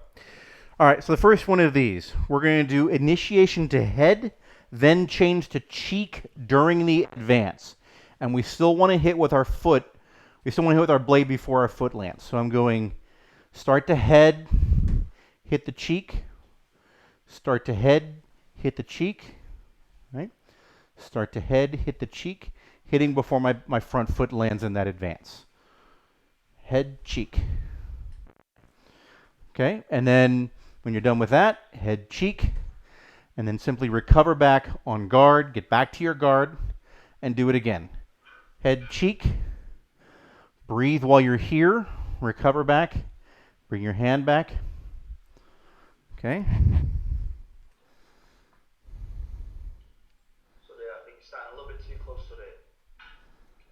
all right, so the first one of these, we're going to do initiation to head, then change to cheek during the advance. And we still want to hit with our foot. We still want to hit with our blade before our foot lands. So I'm going start to head, hit the cheek, start to head, hit the cheek, right? Start to head, hit the cheek, hitting before my front foot lands in that advance. Head, cheek. Okay, and then when you're done with that, head, cheek, and then simply recover back on guard, get back to your guard, and do it again. Head, cheek, breathe while you're here, recover back, bring your hand back. Okay. So there, I think you're starting a little bit too close to it.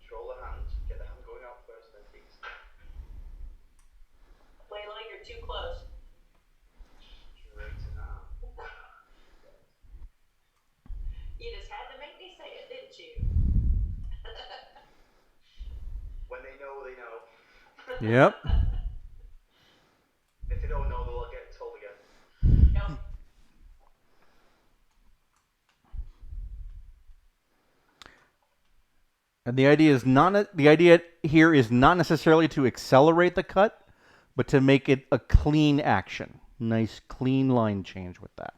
Control the hand, get the hand going out first, then take a step. Layla, you're too close. Straight and out. You just had to make me say it, didn't you? When they know, they know. Yep. If they don't know, they'll get told again. No. And the idea here is not necessarily to accelerate the cut, but to make it a clean action. Nice clean line change with that.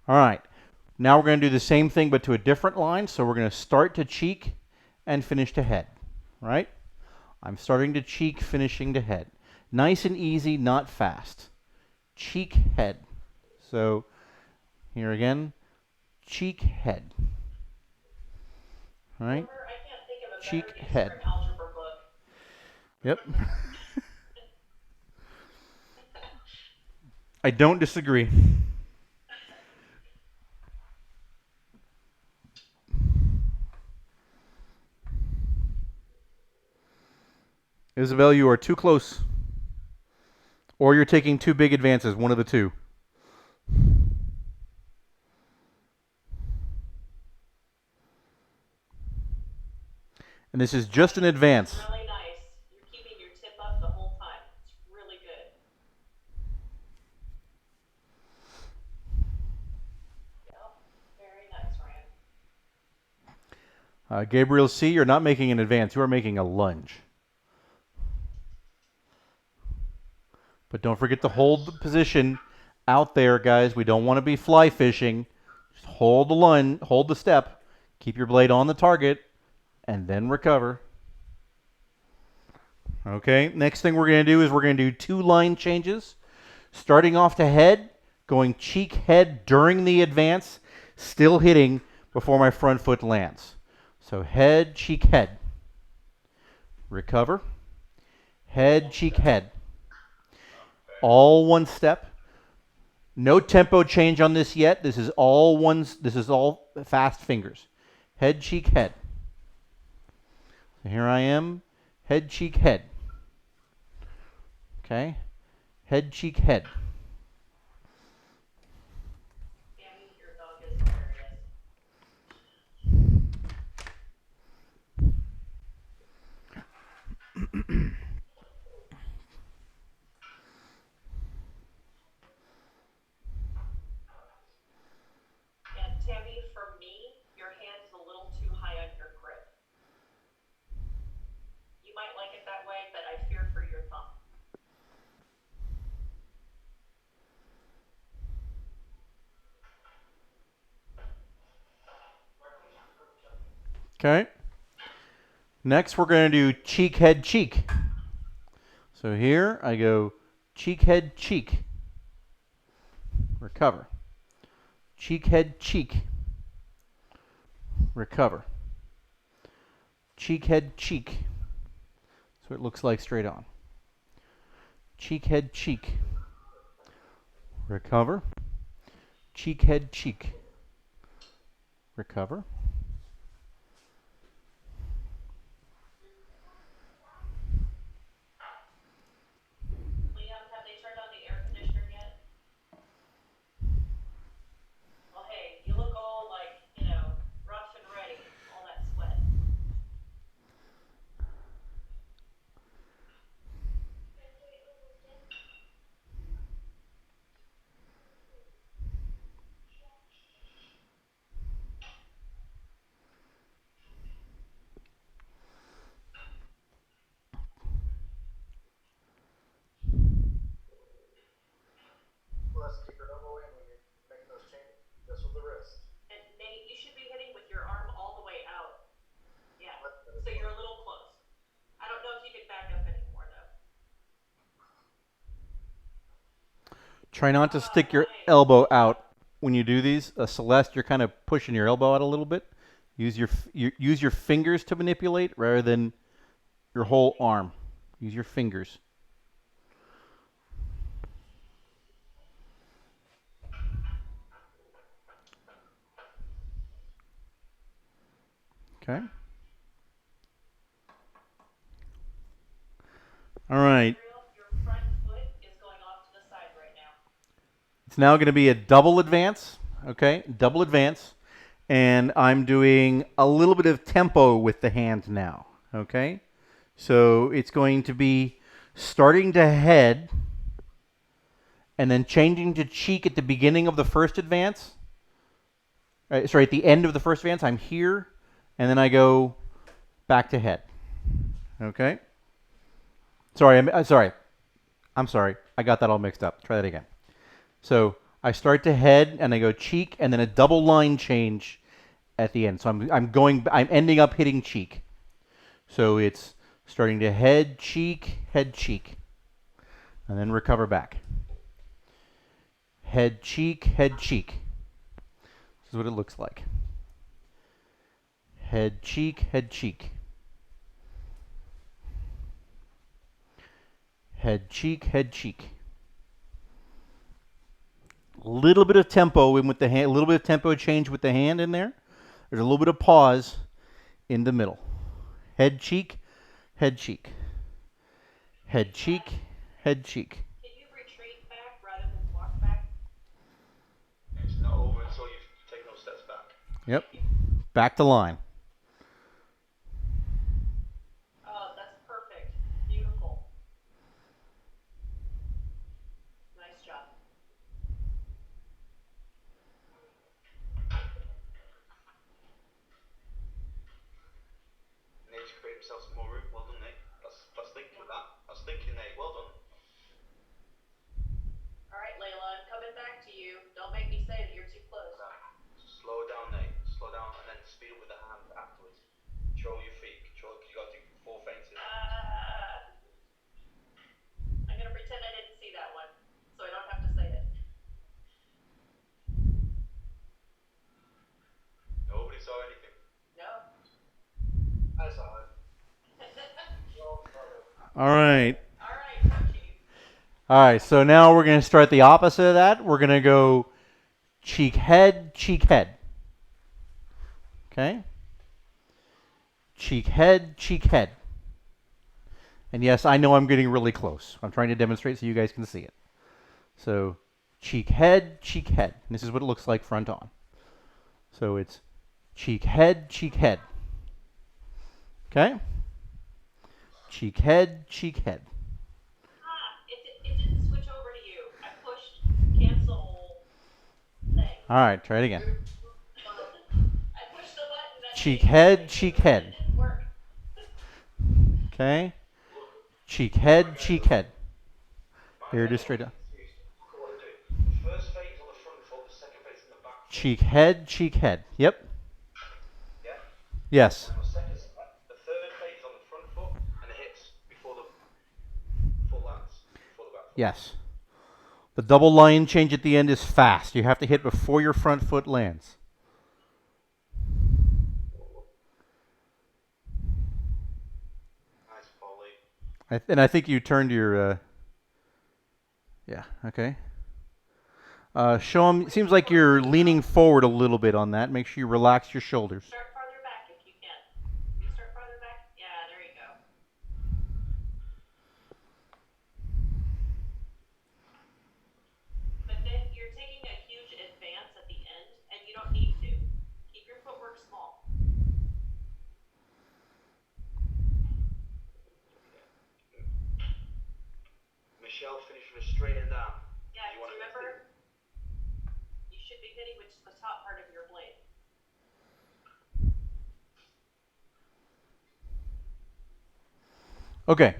All right. Now we're going to do the same thing but to a different line. So we're going to start to cheek and finish to head, right? I'm starting to cheek, finishing to head. Nice and easy, not fast. Cheek, head. So here again, cheek, head. All right? I can't think of a better Cheek, name head. for an algebra book. Yep. I don't disagree. Isabel, you are too close. Or you're taking too big advances, one of the two. And this is just an advance. Really nice. You're keeping your tip up the whole time. It's really good. Yep. Very nice, Ryan. Gabriel C., you're not making an advance. You are making a lunge. But don't forget to hold the position out there, guys. We don't want to be fly fishing. Just hold the lunge, hold the step, keep your blade on the target, and then recover. Okay, next thing we're going to do is we're going to do 2 line changes. Starting off to head, going cheek head during the advance, still hitting before my front foot lands. So head, cheek, head. Recover. Head, cheek, head. All one step. No tempo change on this yet. This is all fast fingers. Head, cheek, head. So here I am. Head, cheek, head. Okay. Head, cheek, head. Tammy, your dog is hilarious. And Tammy, for me, your hand is a little too high on your grip. You might like it that way, but I fear for your thumb. Okay. Next, we're going to do cheek, head, cheek. So here I go cheek, head, cheek. Recover. Cheek, head, cheek. Recover. Cheek, head, cheek. So it looks like straight on. Cheek, head, cheek. Recover. Cheek, head, cheek. Recover. Liam, have they turned on the air conditioner yet? Well, hey, you look all like, rough and ready, all that sweat. Let's keep your elbow in when you're making those changes. This with the wrist. And Nate, you should be hitting with your arm all the way out. Yeah, so you're a little close. I don't know if you can back up anymore, though. Try not to stick your elbow out when you do these. Celeste, you're kind of pushing your elbow out a little bit. Use your fingers to manipulate rather than your whole arm. Use your fingers. Okay. All right. Your front foot is going off to the side right now. It's now going to be a double advance. Okay, double advance. And I'm doing a little bit of tempo with the hand now. Okay. So it's going to be starting to head and then changing to cheek at the beginning of the first advance. Sorry, at the end of the first advance, I'm here, and then I go back to head. Okay? Sorry, I'm sorry. I got that all mixed up. Try that again. So I start to head, and I go cheek, and then a double line change at the end. So I'm ending up hitting cheek. So it's starting to head, cheek, and then recover back. Head, cheek, head, cheek. This is what it looks like. Head, cheek, head, cheek. Head, cheek, head, cheek. A little bit of tempo in with the hand, a little bit of tempo change with the hand in there. There's a little bit of pause in the middle. Head, cheek, head, cheek. Head, cheek, head, cheek. Can you retreat back rather than walk back? It's not over until you've taken those steps back. Yep. Back to line. Oh, that's perfect. Beautiful. Nice job. Nate's created himself some more room. Well done, Nate. That's thinking with that. That's thinking, Nate. Well done. All right, Layla, I'm coming back to you. Don't make me say that you're too close. Slow down, Nate. Slow down, and then speed up with the hand afterwards. Control your feet. Control, because you got to do 4 feints. I'm gonna pretend I didn't see that one, so I don't have to say it. Nobody saw anything. No. I saw it. All right. All right, Coachy. All right. So now we're going to start the opposite of that. We're going to go cheek, head, cheek, head. Okay? Cheek, head, cheek, head. And yes, I know I'm getting really close. I'm trying to demonstrate so you guys can see it. So cheek, head, cheek, head. And this is what it looks like front on. So it's cheek, head, cheek, head. Okay? Cheek, head, cheek, head. It didn't switch over to you. I pushed cancel thing. All right, try it again. I pushed the button that Cheek, head, cheek, head. it didn't work. Okay? Cheek, head, cheek, head. Here it is straight up. What to do. The first feint is on the front foot, the second feint is in the back foot. Cheek, head, cheek, head. Yep. Yeah? Yes. The third phase on the front foot and the hips before the foot lands, before the back foot. Yes. The double line change at the end is fast. You have to hit before your front foot lands. Nice volley. And I think you turned your. Yeah. Okay. Show him. Seems like you're leaning forward a little bit on that. Make sure you relax your shoulders. Start farther back if you can. You start farther back? Yeah, there you go. But then you're taking a huge advance at the end, and you don't need to. Keep your footwork small. Michelle finished with a straight and down. Yeah, You wanna remember, you should be hitting with the top part of your blade. Okay.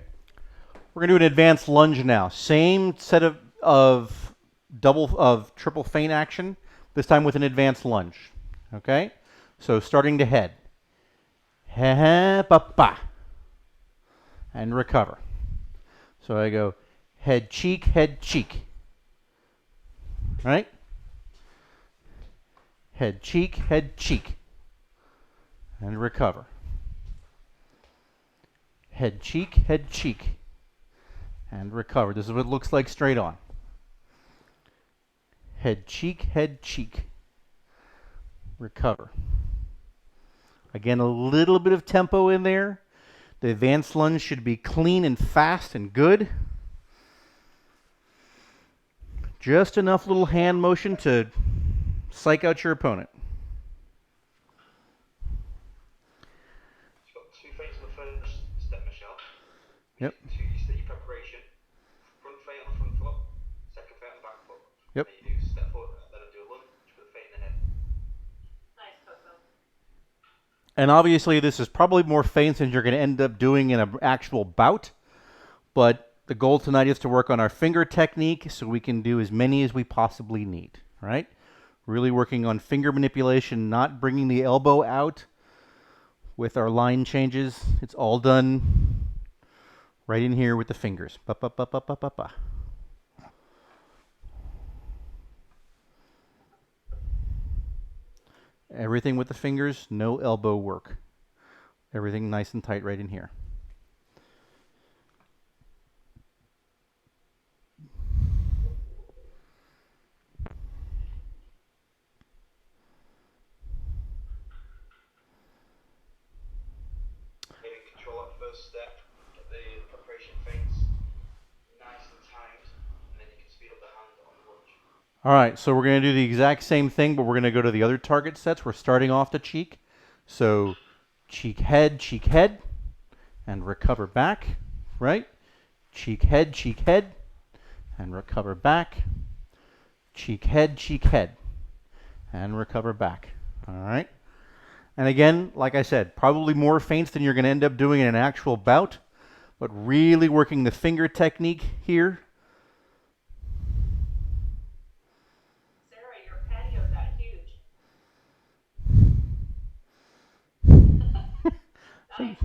We're gonna do an advanced lunge now. Same set of triple feint action. This time with an advanced lunge. Okay. So starting to head. Ba and recover. So I go head cheek, right? Head cheek, and recover. Head cheek, and recover. This is what it looks like straight on. Head cheek, recover. Again, a little bit of tempo in there. The advanced lunge should be clean and fast and good. Just enough little hand motion to psych out your opponent. You've got two feints on the first step, Michelle. Yep. You step your preparation. Front feint on the front foot, second feint on the back foot. Yep. Then you do step forward, then I do a lunge with a feint in the head. Nice, Coco. And obviously this is probably more feints than you're going to end up doing in an actual bout. But the goal tonight is to work on our finger technique so we can do as many as we possibly need, right? Really working on finger manipulation, not bringing the elbow out with our line changes. It's all done right in here with the fingers. Ba, ba, ba, ba, ba, ba, ba. Everything with the fingers, no elbow work. Everything nice and tight right in here. Getting control at first step, get the preparation feints nice and tight, and then you can speed up the hand on the lunge. All right, so we're going to do the exact same thing, but we're going to go to the other target sets. We're starting off the cheek. So cheek, head, and recover back, right? Cheek, head, and recover back. Cheek, head, and recover back. All right? And again, like I said, probably more feints than you're going to end up doing in an actual bout, but really working the finger technique here. Sarah, your patio got huge. Nice.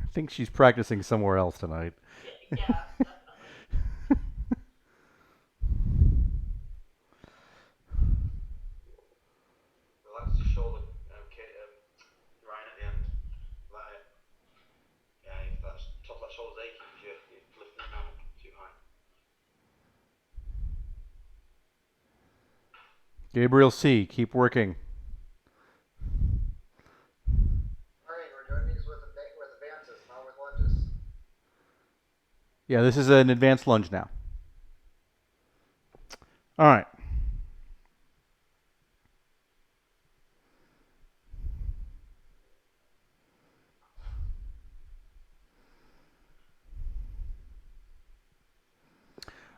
I think she's practicing somewhere else tonight. Yeah, definitely. Relax your shoulder, Ryan, at the end. Let it. Yeah, if that's top of that shoulder's aching because you're lifting it down too high. Gabriel C., keep working. All right, we're doing these with advances, not with lunges. Yeah, this is an advanced lunge now. All right.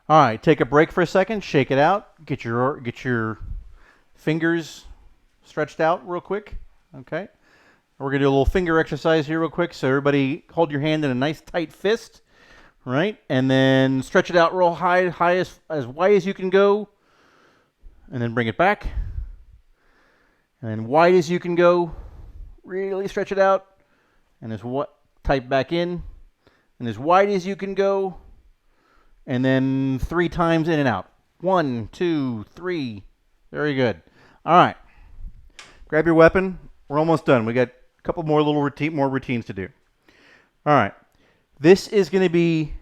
All right, take a break for a second, shake it out, get your fingers stretched out real quick, okay? We're going to do a little finger exercise here real quick, so everybody hold your hand in a nice tight fist, right? And then stretch it out real high as wide as you can go, and then bring it back, and then wide as you can go, Really stretch it out. And as what type back in. And as wide as you can go. And then 3 times in and out. 1, 2, 3. Very good. All right. Grab your weapon. We're almost done. We got a couple more little routines to do. All right. This is going to be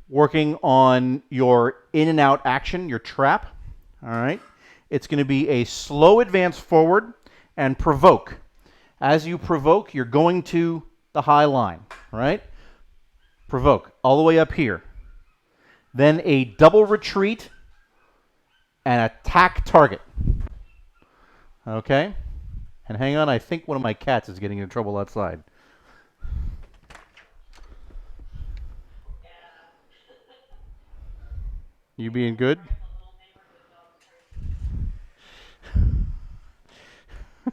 working on your in and out action, your trap. All right. It's going to be a slow advance forward and provoke. As you provoke, you're going to the high line, right? Provoke all the way up here. Then a double retreat and attack target. Okay? And hang on, I think one of my cats is getting into trouble outside. You being good? I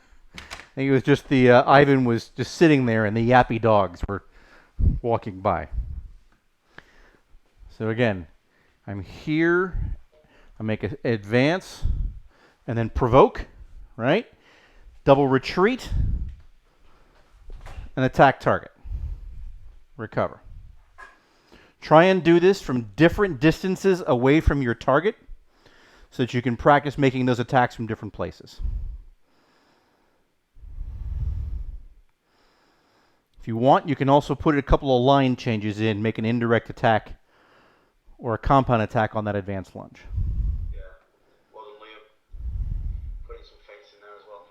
think it was just the Ivan was just sitting there and the yappy dogs were walking by. So again, I'm here. I make an advance and then provoke, right? Double retreat and attack target. Recover. Try and do this from different distances away from your target so that you can practice making those attacks from different places. If you want, you can also put a couple of line changes in, make an indirect attack or a compound attack on that advanced lunge. Yeah. Well done, Liam. Putting some feints in there as well.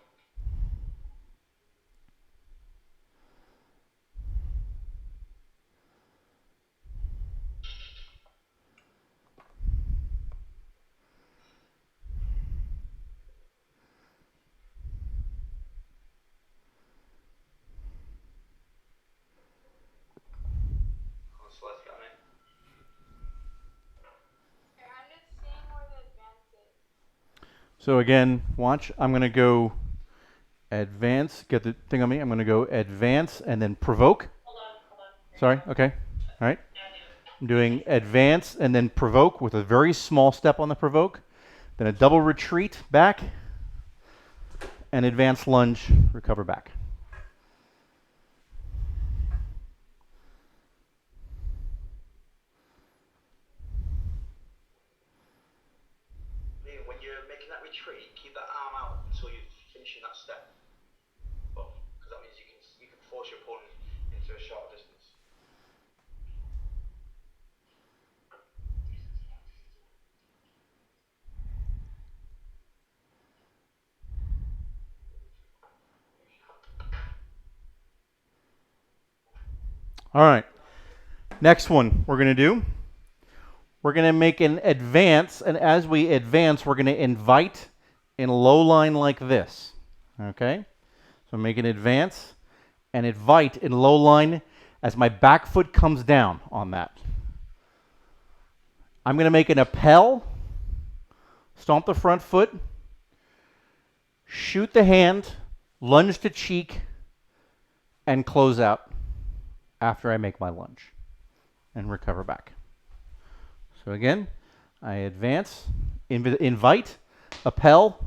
So let's get on it. Okay, I'm just seeing where the advance is. So again, watch. I'm going to go advance. Get the thing on me. I'm going to go advance and then provoke. Hold on. Sorry. Okay. All right. I'm doing advance and then provoke with a very small step on the provoke. Then a double retreat back and advance lunge, recover back. Liam, when you're making that retreat, keep that arm out until you're finishing that step. Because that means you can force your opponent into a short distance. All right. Next one we're going to do. We're going to make an advance, and as we advance, we're going to invite in a low line like this. Okay? So make an advance and invite in low line as my back foot comes down on that. I'm going to make an appel, stomp the front foot, shoot the hand, lunge to cheek, and close out after I make my lunge and recover back. So again, I advance, invite, appel,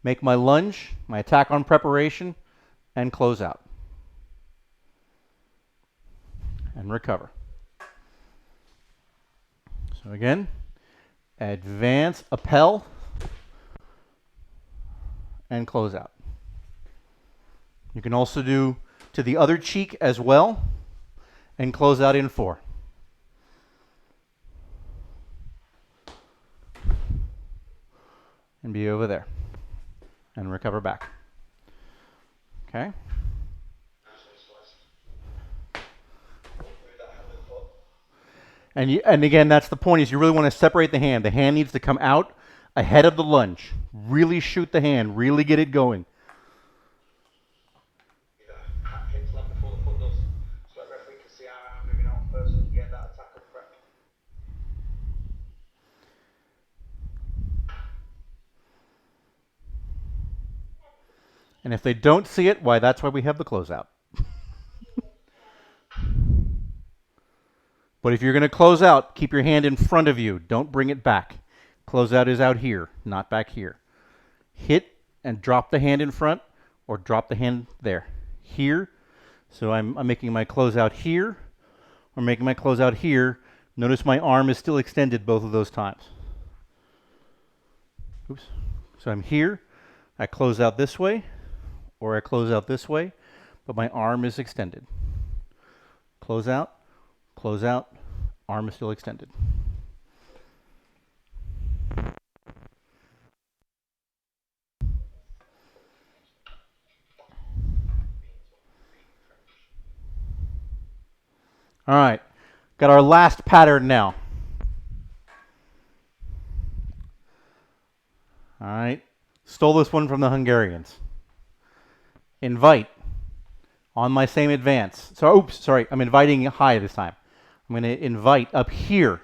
make my lunge, my attack on preparation, and close out. And recover. So again, advance, appel, and close out. You can also do to the other cheek as well, and close out in 4. And be over there. And recover back. Okay? And again, that's the point, is you really want to separate the hand. The hand needs to come out ahead of the lunge. Really shoot the hand. Really get it going. Hit left before the foot does. So that referee can see our arm moving out first and get that attack on prep. And if they don't see it, why, that's why we have the closeout. But if you're going to close out, keep your hand in front of you. Don't bring it back. Closeout is out here, not back here. Hit and drop the hand in front, or drop the hand there. Here, so I'm making my closeout here, or making my closeout here. Notice my arm is still extended both of those times. Oops. So I'm here, I close out this way, or I close out this way, but my arm is extended. Close out, arm is still extended. All right, got our last pattern now. All right, stole this one from the Hungarians. Invite on my same advance. So, oops, sorry, I'm inviting high this time. I'm going to invite up here,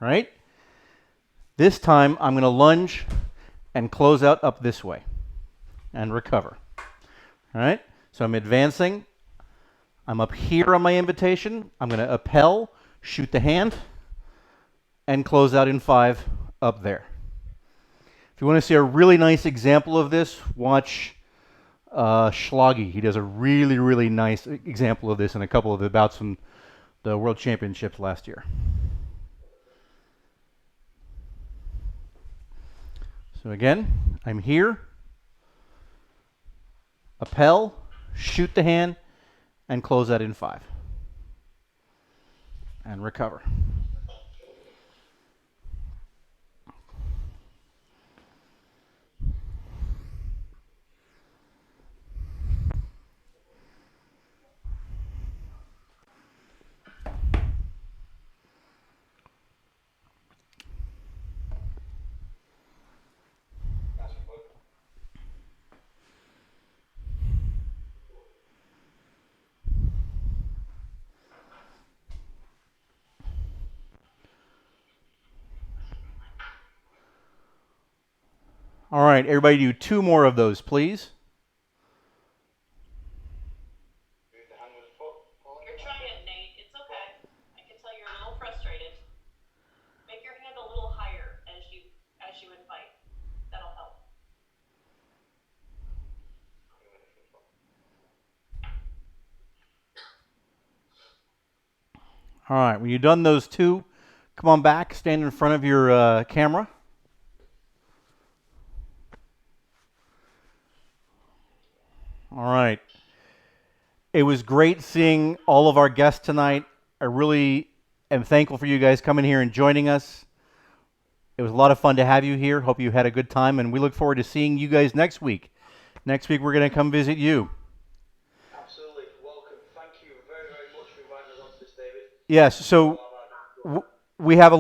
right? This time I'm going to lunge and close out up this way and recover. All right, so I'm advancing. I'm up here on my invitation. I'm going to appel, shoot the hand, and close out in 5 up there. If you want to see a really nice example of this, watch Schlage. He does a really, really nice example of this in a couple of the bouts from the World Championships last year. So again, I'm here, appel, shoot the hand, and close that in 5. And recover. All right, everybody do 2 more of those, please. You're trying, Nate. It's okay. I can tell you're a little frustrated. Make your hand a little higher as you invite. That'll help. All right, when you've done those 2, come on back, stand in front of your camera. All right. It was great seeing all of our guests tonight. I really am thankful for you guys coming here and joining us. It was a lot of fun to have you here. Hope you had a good time, and we look forward to seeing you guys next week. Next week, we're going to come visit you. Absolutely. Welcome. Thank you very, very much for inviting us onto this, David. Yes, so we have a